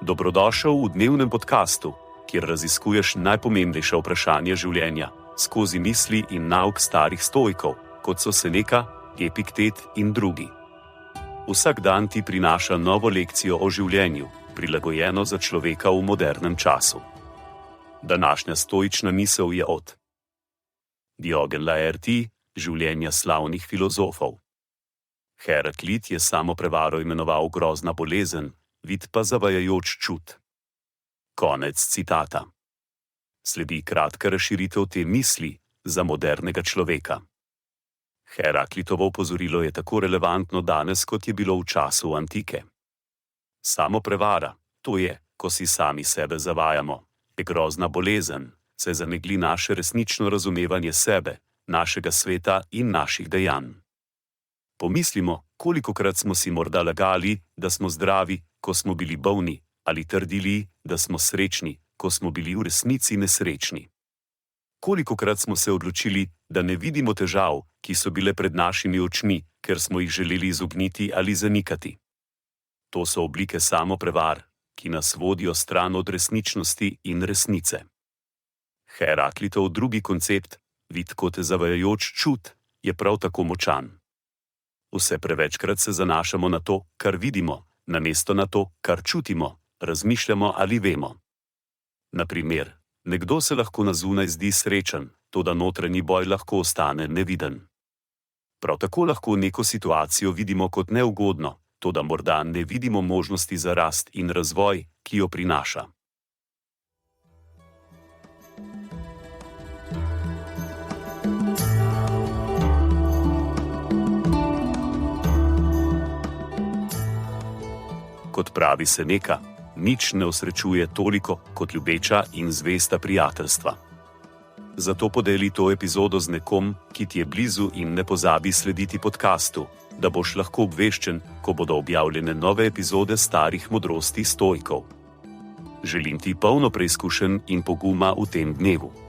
Dobrodošel v dnevnem podkastu, kjer raziskuješ najpomembnejša vprašanja življenja skozi misli in nauk starih stoikov, kot so Seneca, Epiktet in drugi. Vsak dan ti prinaša novo lekcijo o življenju, prilagojeno za človeka v modernem času. Današnja stoična misel je od Diogen Laertii, Življenja slavnih filozofov. Heraklit je samoprevaro imenoval grozna bolezen, vid pa zavajajoč čut. Konec citata. Sledi kratka razširitev te misli za modernega človeka. Heraklitovo opozorilo je tako relevantno danes, kot je bilo v času antike. Samoprevara, to je, ko si sami sebe zavajamo, je grozna bolezen, saj zamegli naše resnično razumevanje sebe, našega sveta in naših dejanj. Pomislimo, kolikokrat smo si morda lagali, da smo zdravi, ko smo bili bolni, ali trdili, da smo srečni, ko smo bili v resnici nesrečni. Kolikokrat smo se odločili, da ne vidimo težav, ki so bile pred našimi očmi, ker smo jih želeli izogniti ali zanikati. To so oblike samoprevar, ki nas vodijo stran od resničnosti in resnice. Heraklitov drugi koncept, vid kot zavajajoč čut, je prav tako močan. Vse prevečkrat se zanašamo na to, kar vidimo, namesto na to, kar čutimo, razmišljamo ali vemo. Na primer, nekdo se lahko na zunaj zdi srečen, toda notranji boj lahko ostane neviden. Prav tako lahko neko situacijo vidimo kot neugodno, toda morda ne vidimo možnosti za rast in razvoj, ki jo prinaša. Kot pravi Seneca, nič ne osrečuje toliko kot ljubeča in zvesta prijateljstva. Zato podeli to epizodo z nekom, ki ti je blizu in ne pozabi slediti podkastu, da boš lahko obveščen, ko bodo objavljene nove epizode starih modrosti stoikov. Želim ti polno preizkušenj in poguma v tem dnevu.